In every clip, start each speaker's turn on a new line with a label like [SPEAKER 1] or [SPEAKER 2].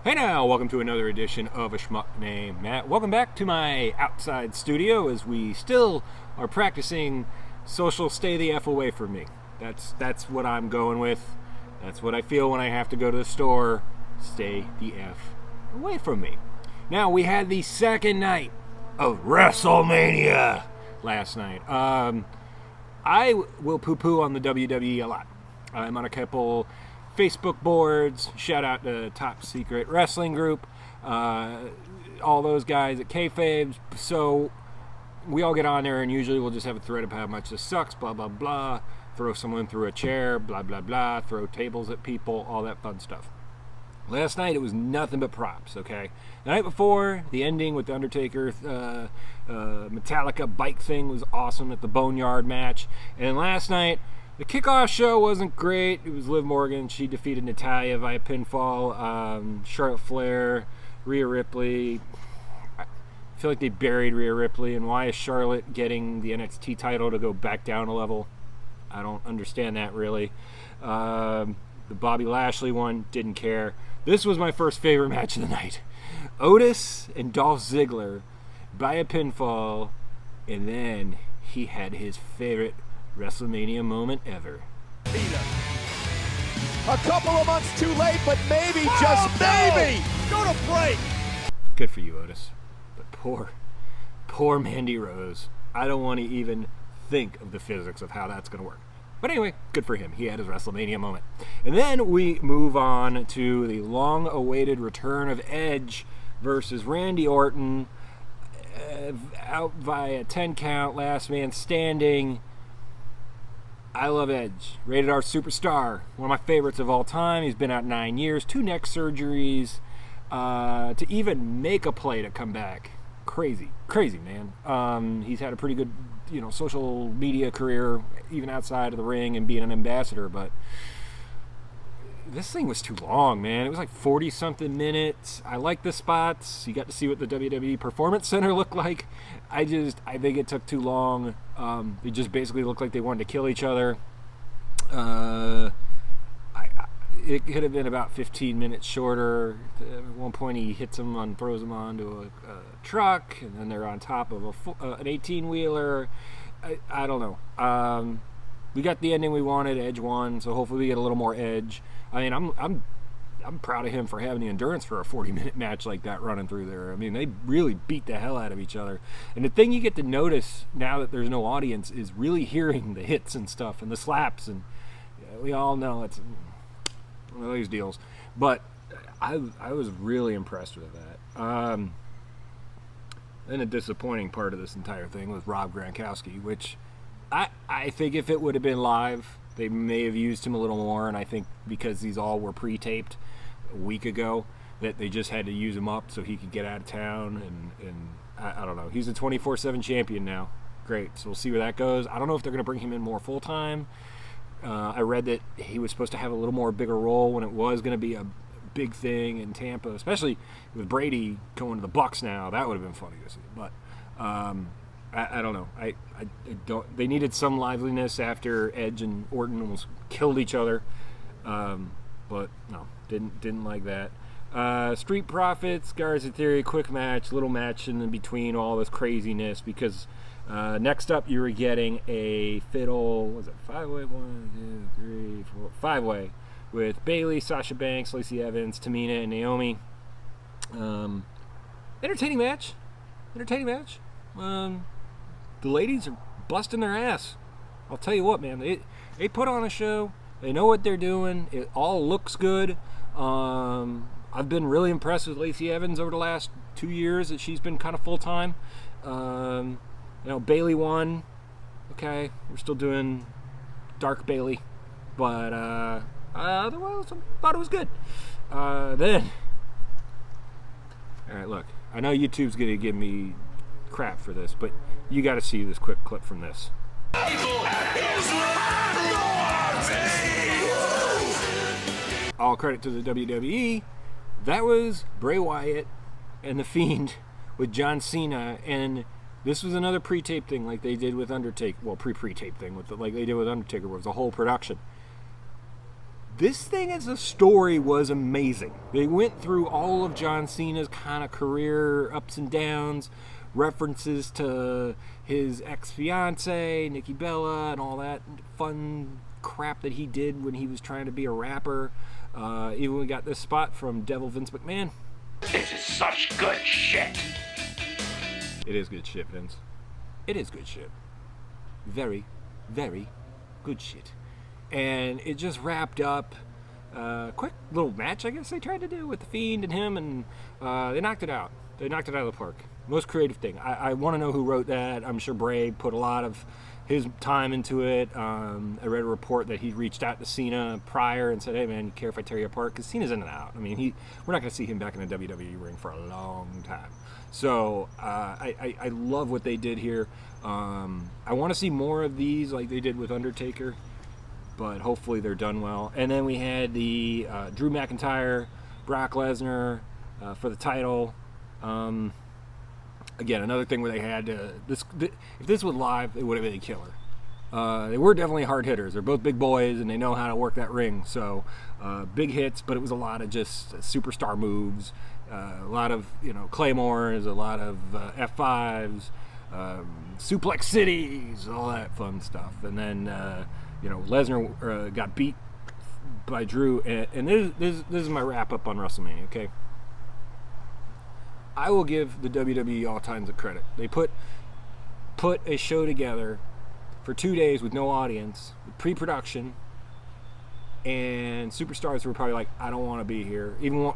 [SPEAKER 1] Hey now, welcome to another edition of A Schmuck Named Matt. Welcome back to my outside studio as we still are practicing social stay the F away from me. That's what I'm going with. That's what I feel when I have to go to the store. Stay the F away from me. Now, we had the second night of WrestleMania last night. I will poo-poo on the WWE a lot. I'm on a couple Facebook boards. Shout out to Top Secret Wrestling Group. All those guys at Kayfabe. So we all get on there and usually we'll just have a thread of how much this sucks, blah, blah, blah. Throw someone through a chair, blah, blah, blah. Throw tables at people, all that fun stuff. Last night it was nothing but props, okay? The night before, the ending with the Undertaker Metallica bike thing was awesome at the Boneyard match. And last night, the kickoff show wasn't great. It was Liv Morgan. She defeated Natalya via pinfall. Charlotte Flair, Rhea Ripley. I feel like they buried Rhea Ripley. And why is Charlotte getting the NXT title to go back down a level? I don't understand that really. The Bobby Lashley one, didn't care. This was my first favorite match of the night. Otis and Dolph Ziggler by a pinfall. And then he had his favorite WrestleMania moment ever.
[SPEAKER 2] A couple of months too late, but maybe, just maybe, go to break.
[SPEAKER 1] Good for you, Otis. But poor Mandy Rose. I don't want to even think of the physics of how that's going to work. But anyway, good for him. He had his WrestleMania moment. And then we move on to the long-awaited return of Edge versus Randy Orton. Out via 10 count, last man standing. I love Edge. Rated R superstar. One of my favorites of all time. He's been out 9 years. 2 neck surgeries. To even make a play to come back. Crazy, man. He's had a pretty good, social media career, even outside of the ring and being an ambassador. But this thing was too long, man. It was like 40-something minutes. I like the spots. You got to see what the WWE Performance Center looked like. I think it took too long. They just basically looked like they wanted to kill each other. It could have been about 15 minutes shorter. At one point, he hits him and throws him onto a truck, and then they're on top of an 18-wheeler. I don't know. We got the ending we wanted. Edge won, so hopefully we get a little more Edge. I mean, I'm proud of him for having the endurance for a 40-minute match like that running through there. I mean, they really beat the hell out of each other. And the thing you get to notice now that there's no audience is really hearing the hits and stuff and the slaps. And we all know it's one of these deals. But I was really impressed with that. Then a disappointing part of this entire thing was Rob Gronkowski, which I think if it would have been live, they may have used him a little more, and I think because these all were pre-taped a week ago, that they just had to use him up so he could get out of town, and I don't know. He's a 24/7 champion now. Great, so we'll see where that goes. I don't know if they're going to bring him in more full-time. I read that he was supposed to have a little more bigger role when it was going to be a big thing in Tampa, especially with Brady going to the Bucs now. That would have been funny to see, but I don't know. I don't. They needed some liveliness after Edge and Orton almost killed each other, but no, didn't like that. Street Profits, Garza Theory, quick match, little match in between all this craziness because next up you were getting a fiddle. Was it 5-way? 1, 2, 3, 4, 5-way with Bayley, Sasha Banks, Lacey Evans, Tamina, and Naomi. Entertaining match. The ladies are busting their ass. I'll tell you what, man. They put on a show. They know what they're doing. It all looks good. I've been really impressed with Lacey Evans over the last 2 years that she's been kind of full-time. Bayley won. Okay, we're still doing Dark Bayley. But otherwise, I thought it was good. Then, all right, look. I know YouTube's going to give me crap for this, but you got to see this quick clip from this. All credit to the WWE. That was Bray Wyatt and The Fiend with John Cena, and this was another pre-tape thing like they did with Undertaker. Well, pre-tape thing like they did with Undertaker, where it was a whole production. This thing as a story was amazing. They went through all of John Cena's kind of career ups and downs, references to his ex-fiance, Nikki Bella, and all that fun crap that he did when he was trying to be a rapper. Even we got this spot from Devil Vince McMahon.
[SPEAKER 3] This is such good shit.
[SPEAKER 1] It is good shit, Vince. It is good shit. Very, very good shit. And it just wrapped up. Quick little match, I guess they tried to do with The Fiend and him, and they knocked it out. They knocked it out of the park. Most creative thing. I want to know who wrote that. I'm sure Bray put a lot of his time into it. I read a report that he reached out to Cena prior and said, "Hey man, you care if I tear you apart?" Because Cena's in and out. I mean, we're not going to see him back in the WWE ring for a long time. So I love what they did here. I want to see more of these like they did with Undertaker, but hopefully they're done well. And then we had the Drew McIntyre, Brock Lesnar for the title. Again, another thing where they had if this was live, it would have been a killer. They were definitely hard hitters. They're both big boys, and they know how to work that ring. So big hits, but it was a lot of just superstar moves, a lot of claymores, a lot of F5s, suplex cities, all that fun stuff. And then Lesnar got beat by Drew, and this is my wrap up on WrestleMania. Okay. I will give the WWE all kinds of credit. They put a show together for 2 days with no audience, with pre-production, and superstars were probably like, I don't want to be here. Even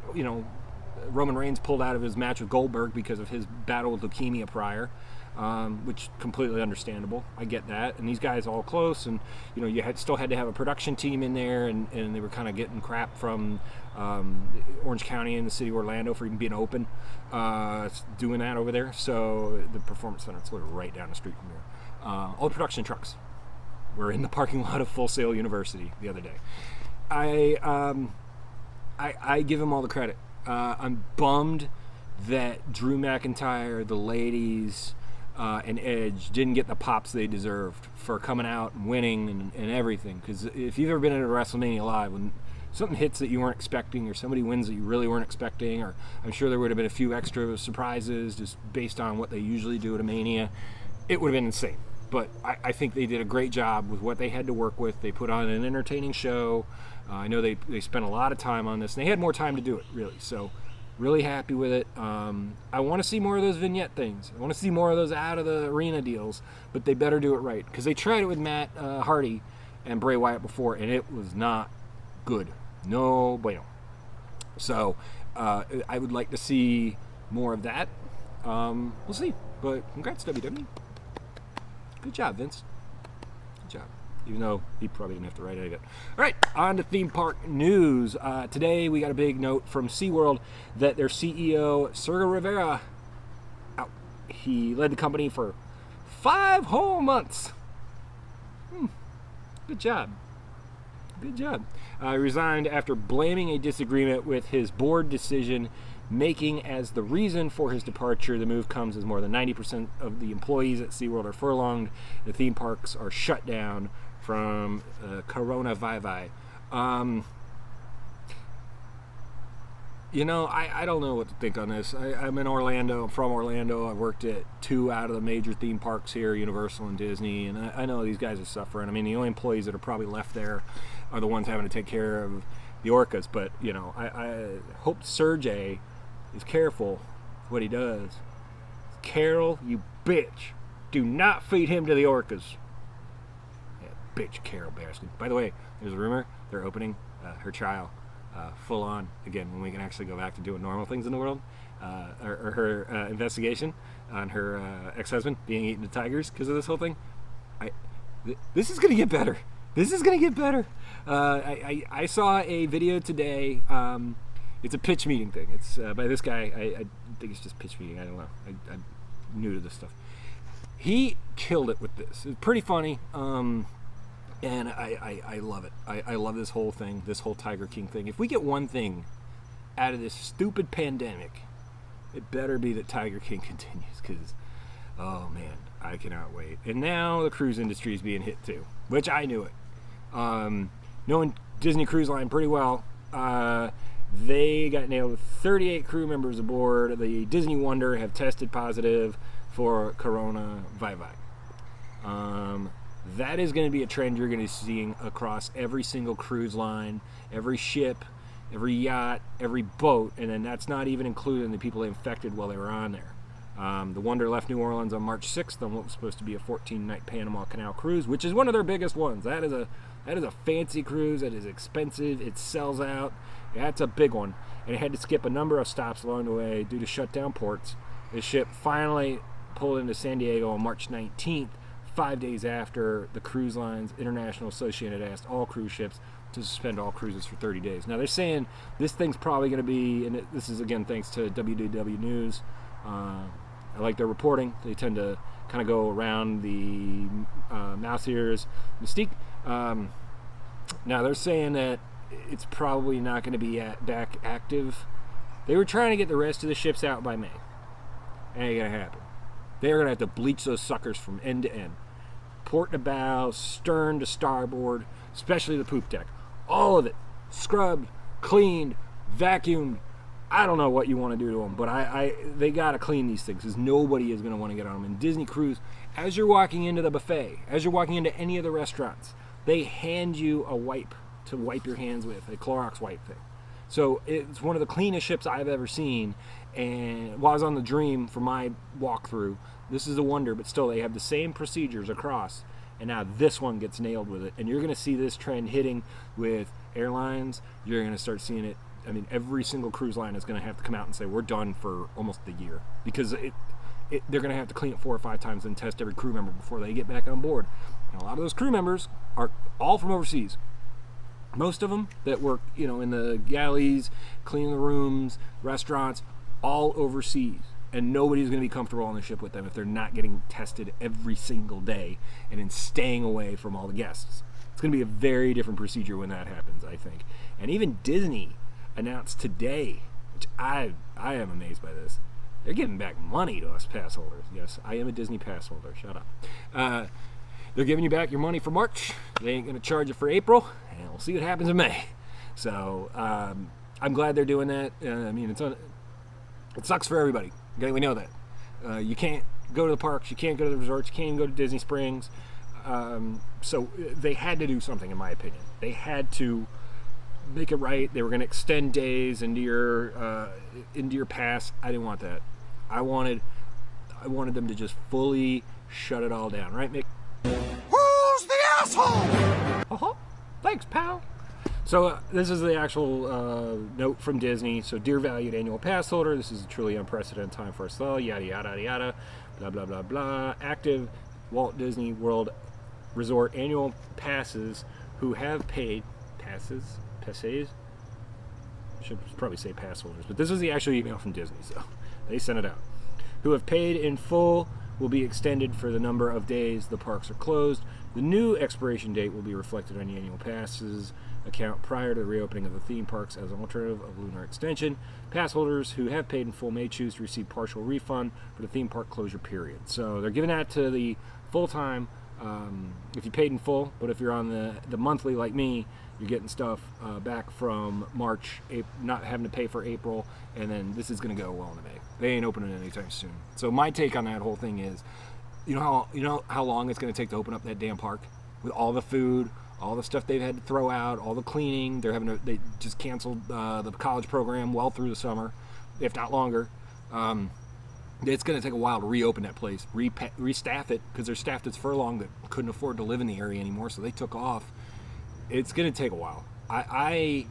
[SPEAKER 1] Roman Reigns pulled out of his match with Goldberg because of his battle with leukemia prior, which completely understandable. I get that. And these guys all close, and you still had to have a production team in there, and they were kind of getting crap from Orange County and the city of Orlando for even being open, doing that over there. So the Performance Center, it's literally right down the street from here. All the production trucks were in the parking lot of Full Sail University the other day. I give him all the credit. I'm bummed that Drew McIntyre, the ladies, and Edge didn't get the pops they deserved for coming out and winning and everything. Because if you've ever been at a WrestleMania Live, when something hits that you weren't expecting, or somebody wins that you really weren't expecting, or I'm sure there would have been a few extra surprises just based on what they usually do at a Mania, it would have been insane. But I think they did a great job with what they had to work with. They put on an entertaining show. I know they spent a lot of time on this, and they had more time to do it, really. So really happy with it. I want to see more of those vignette things. I want to see more of those out of the arena deals, but they better do it right, because they tried it with Matt Hardy and Bray Wyatt before, and it was not good. No bueno. So I would like to see more of that. We'll see. But congrats, WWE. Good job, Vince. Good job. Even though he probably didn't have to write any of it. All right, on to theme park news. Today we got a big note from SeaWorld that their CEO, Sergio Rivera, out. He led the company for 5 whole months. Good job. Good job. He resigned after blaming a disagreement with his board decision making as the reason for his departure. The move comes as more than 90% of the employees at SeaWorld are furloughed. The theme parks are shut down from coronavirus. I don't know what to think on this. I'm in Orlando. I'm from Orlando. I worked at 2 out of the major theme parks here, Universal and Disney, and I know these guys are suffering. I mean, the only employees that are probably left there are the ones having to take care of the orcas. But, I hope Sergey is careful with what he does. Carol, you bitch. Do not feed him to the orcas. Yeah, bitch, Carol Baskin. By the way, there's a rumor they're opening her trial full on again when we can actually go back to doing normal things in the world. Or her investigation on her ex-husband being eaten to tigers because of this whole thing. This is going to get better. This is going to get better. I saw a video today. It's a pitch meeting thing. It's by this guy. I think it's just pitch meeting. I don't know. I'm new to this stuff. He killed it with this. It's pretty funny. And I love it. I love this whole thing, this whole Tiger King thing. If we get one thing out of this stupid pandemic, it better be that Tiger King continues, because, oh man, I cannot wait. And now the cruise industry is being hit too, which I knew it. Knowing Disney Cruise Line pretty well. They got nailed with 38 crew members aboard the Disney Wonder have tested positive for coronavirus. That is going to be a trend you're going to be seeing across every single cruise line, every ship, every yacht, every boat, and then that's not even including the people infected while they were on there. The Wonder left New Orleans on March 6th on what was supposed to be a 14-night Panama Canal cruise, which is one of their biggest ones. That is a fancy cruise. That is expensive. It sells out. That's a big one. And it had to skip a number of stops along the way due to shut down ports. The ship finally pulled into San Diego on March 19th, 5 days after the Cruise Lines International Association had asked all cruise ships to suspend all cruises for 30 days. Now they're saying this thing's probably going to be, and this is again thanks to WDW News. I like their reporting. They tend to kind of go around the mouse ears mystique. Now they're saying that it's probably not going to be back active. They were trying to get the rest of the ships out by May. Ain't going to happen. They're going to have to bleach those suckers from end to end. Port to bow, stern to starboard, especially the poop deck. All of it. Scrubbed, cleaned, vacuumed. I don't know what you want to do to them, but they got to clean these things because nobody is going to want to get on them. And Disney Cruise, as you're walking into the buffet, as you're walking into any of the restaurants, they hand you a wipe to wipe your hands with, a Clorox wipe thing. So it's one of the cleanest ships I've ever seen. And while I was on the Dream for my walkthrough, this is a Wonder, but still they have the same procedures across. And now this one gets nailed with it. And you're going to see this trend hitting with airlines. You're going to start seeing it. I mean, every single cruise line is going to have to come out and say, we're done for almost a year. Because they're going to have to clean it 4 or 5 times and test every crew member before they get back on board. And a lot of those crew members are all from overseas. Most of them that work, in the galleys, cleaning the rooms, restaurants, all overseas. And nobody's going to be comfortable on the ship with them if they're not getting tested every single day and then staying away from all the guests. It's going to be a very different procedure when that happens, I think. And even Disney announced today, which I am amazed by this, they're giving back money to us pass holders. Yes, I am a Disney pass holder. Shut up. They're giving you back your money for March. They ain't going to charge you for April, and we'll see what happens in May. So I'm glad they're doing that. I mean, it sucks for everybody. Okay, we know that. You can't go to the parks. You can't go to the resorts. You can't even go to Disney Springs. So they had to do something, in my opinion. They had to make it right. They were going to extend days into your pass. I didn't want that. I wanted them to just fully shut it all down. Right, Mick?
[SPEAKER 2] Who's the asshole?
[SPEAKER 1] Uh-huh. Thanks, pal. So this is the actual note from Disney. So, dear valued annual pass holder, this is a truly unprecedented time for us all. Yada, yada, yada, blah, blah, blah, blah. Active Walt Disney World Resort annual passes who have paid passes? Should probably say pass holders, but this is the actual email from Disney, so they sent it out. Who have paid in full will be extended for the number of days the parks are closed. The new expiration date will be reflected on the annual passes account prior to the reopening of the theme parks as an alternative of lunar extension. Pass holders who have paid in full may choose to receive partial refund for the theme park closure period. So they're giving that to the full-time if you paid in full, but if you're on the monthly like me, you're getting stuff back from March, not having to pay for April, and then this is going to go well into May. They ain't opening anytime soon. So my take on that whole thing is, you know how long it's going to take to open up that damn park with all the food, all the stuff they've had to throw out, all the cleaning. They just canceled the college program well through the summer, if not longer. It's going to take a while to reopen that place, restaff it, because there's staff that's furlonged that couldn't afford to live in the area anymore, so they took off. It's going to take a while. I,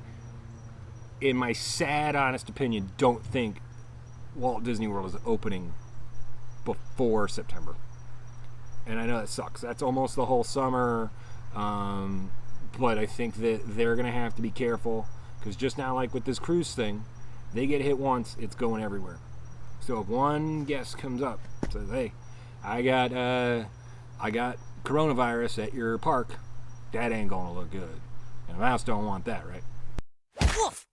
[SPEAKER 1] in my sad, honest opinion, don't think Walt Disney World is opening before September. And I know that sucks. That's almost the whole summer. But I think that they're going to have to be careful, because just now, like with this cruise thing, they get hit once, it's going everywhere. So if one guest comes up and says, hey, I got coronavirus at your park, that ain't going to look good. And the mouse don't want that, right? Woof!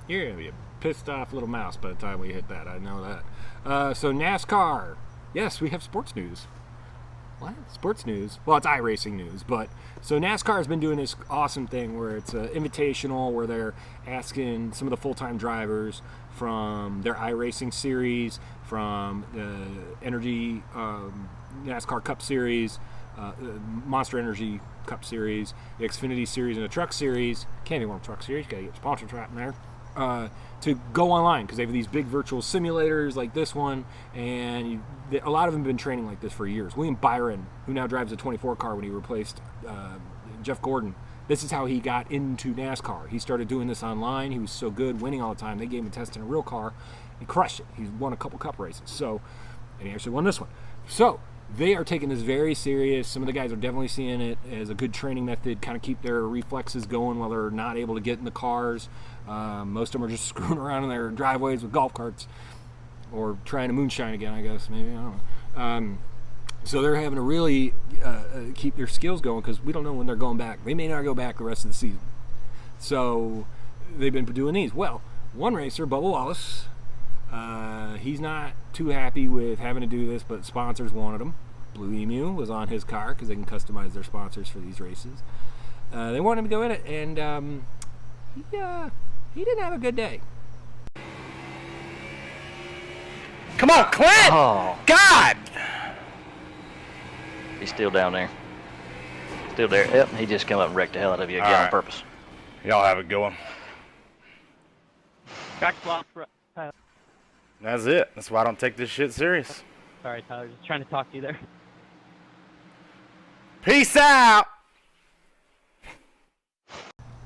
[SPEAKER 1] You're going to be a pissed off little mouse by the time we hit that. I know that. So NASCAR. Yes, we have sports news. what? Sports news? Well, it's iRacing news, but so NASCAR has been doing this awesome thing where it's an invitational where they're asking some of the full-time drivers from their iRacing series, from the Energy NASCAR Cup Series, Monster Energy Cup Series, the Xfinity Series, and the Truck Series. Can't be one Truck Series, gotta get sponsor trap in there. To go online because they have these big virtual simulators like this one, and a lot of them have been training like this for years. William Byron, who now drives a 24 car when he replaced Jeff Gordon, this is how he got into NASCAR. He started doing this online. He was so good, winning all the time. They gave him a test in a real car. He crushed it. He's won a couple cup races. And he actually won this one. So they are taking this very serious. Some of the guys are definitely seeing it as a good training method, kind of keep their reflexes going while they're not able to get in the cars. Most of them are just screwing around in their driveways with golf carts or trying to moonshine again, I guess, maybe. I don't know. So they're having to really keep their skills going because we don't know when they're going back. They may not go back the rest of the season. So they've been doing these. Well, one racer, Bubba Wallace, he's not too happy with having to do this, but sponsors wanted him. Blue Emu was on his car because they can customize their sponsors for these races. They wanted him to go in it, and he didn't have a good day.
[SPEAKER 2] Come on, Clint!
[SPEAKER 4] Oh,
[SPEAKER 2] God!
[SPEAKER 4] he's still down there. Still there. Yep, he just come up and wrecked the hell out of you again on
[SPEAKER 2] right.
[SPEAKER 4] purpose.
[SPEAKER 2] Y'all have it going.
[SPEAKER 5] Back block, Tyler.
[SPEAKER 2] That's it. That's why I don't take this shit serious.
[SPEAKER 5] Sorry, Tyler. Just trying to talk to you there.
[SPEAKER 2] Peace out!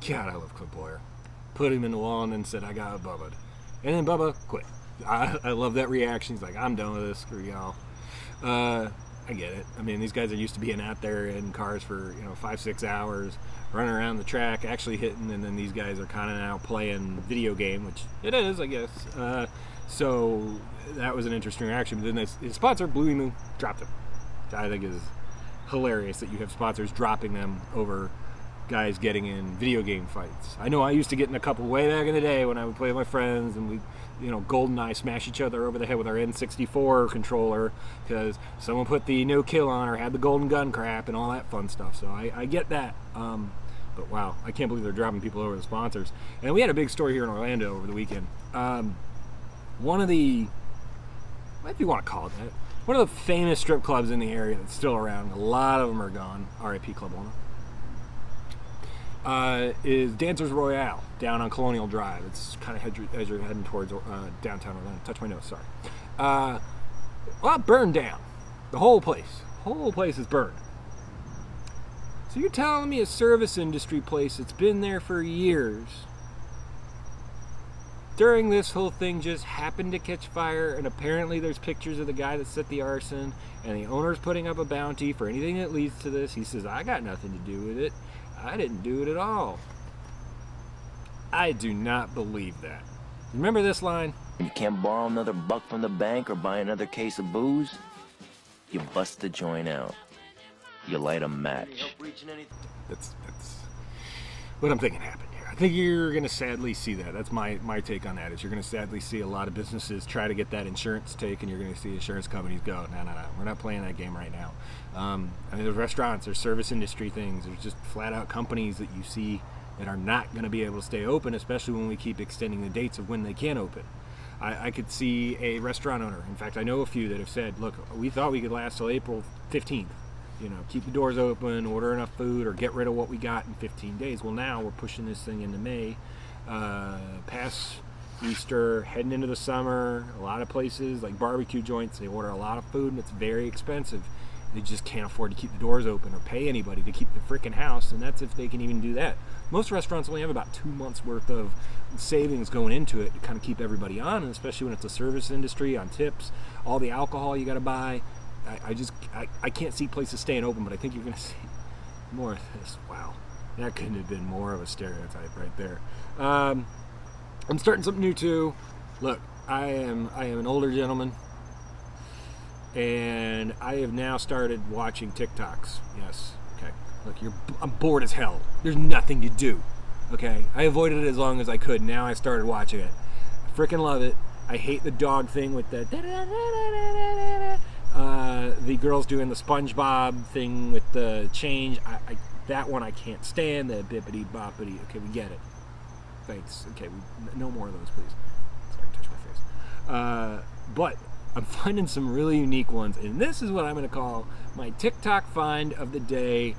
[SPEAKER 1] God, I love Clint Boyer. Put him in the wall and then said, I got Bubba. And then Bubba quit. I love that reaction. He's like, I'm done with this. Screw y'all. I get it. I mean, these guys are used to being out there in cars for 5-6 hours, running around the track, actually hitting, and then these guys are kind of now playing video game, which it is, I guess. So that was an interesting reaction. But then his sponsor, Blue Emu, dropped him. I think is hilarious that you have sponsors dropping them over guys getting in video game fights. I know I used to get in a couple way back in the day when I would play with my friends and we, GoldenEye smash each other over the head with our N64 controller because someone put the no kill on or had the golden gun crap and all that fun stuff. So I get that. But wow, I can't believe they're dropping people over the sponsors. And we had a big story here in Orlando over the weekend. One of the, what do you want to call it that? One of the famous strip clubs in the area that's still around, a lot of them are gone, RIP Club Owner, is Dancers Royale down on Colonial Drive. It's kind of as you're heading towards downtown Orlando. Touch my nose, sorry. Well, it burned down. The whole place. Whole place is burned. So you're telling me a service industry place that's been there for years, during this whole thing just happened to catch fire, and apparently there's pictures of the guy that set the arson, and the owner's putting up a bounty for anything that leads to this. He says, I got nothing to do with it. I didn't do it at all. I do not believe that. Remember this line?
[SPEAKER 6] You can't borrow another buck from the bank or buy another case of booze. You bust the joint out. You light a match.
[SPEAKER 1] That's what I'm thinking happened here. I think you're going to sadly see that. That's my take on that. Is you're going to sadly see a lot of businesses try to get that insurance take, and you're going to see insurance companies go, no, we're not playing that game right now. I mean, there's restaurants, there's service industry things, there's just flat out companies that you see that are not going to be able to stay open, especially when we keep extending the dates of when they can open. I could see a restaurant owner. In fact, I know a few that have said, look, we thought we could last till April 15th. Keep the doors open, order enough food, or get rid of what we got in 15 days. Well, now we're pushing this thing into May, past Easter, heading into the summer. A lot of places, like barbecue joints, they order a lot of food, and it's very expensive. They just can't afford to keep the doors open or pay anybody to keep the freaking house, and that's if they can even do that. Most restaurants only have about 2 months worth of savings going into it to kind of keep everybody on, and especially when it's a service industry, on tips, all the alcohol you got to buy. I can't see places staying open, but I think you're going to see more of this. Wow, that couldn't have been more of a stereotype right there. I'm starting something new too. Look, I am an older gentleman, and I have now started watching TikToks. Yes, okay. Look, I'm bored as hell. There's nothing to do. Okay, I avoided it as long as I could. Now I started watching it. I freaking love it. I hate the dog thing with the The girls doing the SpongeBob thing with the change. That one I can't stand. The bippity boppity. Okay, we get it. Thanks. Okay, no more of those, please. Sorry, touch my face. But I'm finding some really unique ones, and this is what I'm going to call my TikTok find of the day.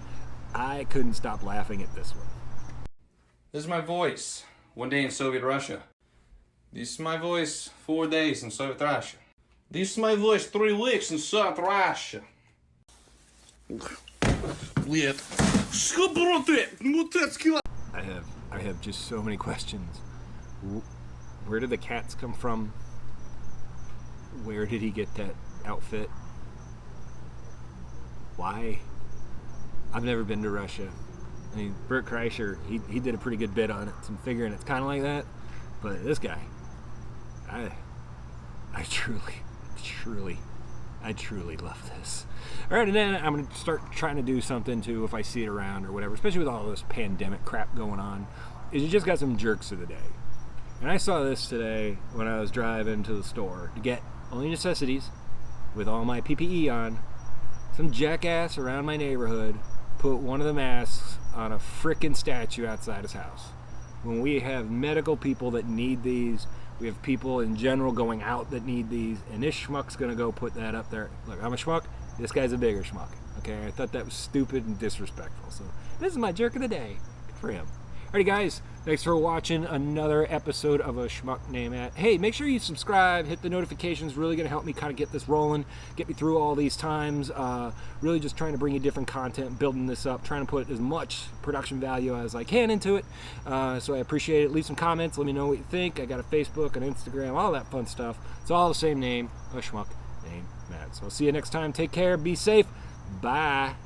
[SPEAKER 1] I couldn't stop laughing at this one.
[SPEAKER 7] This is my voice. One day in Soviet Russia. This is my voice 4 days in Soviet Russia. This is my voice 3 weeks in Soviet Russia.
[SPEAKER 1] I have just so many questions. Where did the cats come from? Where did he get that outfit? Why? I've never been to Russia. I mean, Bert Kreischer, he did a pretty good bit on it. So I'm figuring it's kind of like that. But this guy, I truly love this. All right, and then I'm going to start trying to do something too if I see it around or whatever, especially with all this pandemic crap going on, is you just got some jerks of the day. And I saw this today when I was driving to the store to get only necessities with all my PPE on. Some jackass around my neighborhood put one of the masks on a frickin' statue outside his house. When we have medical people that need these, we have people in general going out that need these, and this schmuck's gonna go put that up there. Look, I'm a schmuck, this guy's a bigger schmuck, okay? I thought that was stupid and disrespectful, so this is my jerk of the day. Good for him. Alrighty guys, thanks for watching another episode of A Schmuck Named Matt. Hey, make sure you subscribe, hit the notifications, really going to help me kind of get this rolling, get me through all these times. Really just trying to bring you different content, building this up, trying to put as much production value as I can into it. So I appreciate it. Leave some comments, let me know what you think. I got a Facebook, an Instagram, all that fun stuff. It's all the same name, A Schmuck Named Matt. So I'll see you next time. Take care, be safe, bye.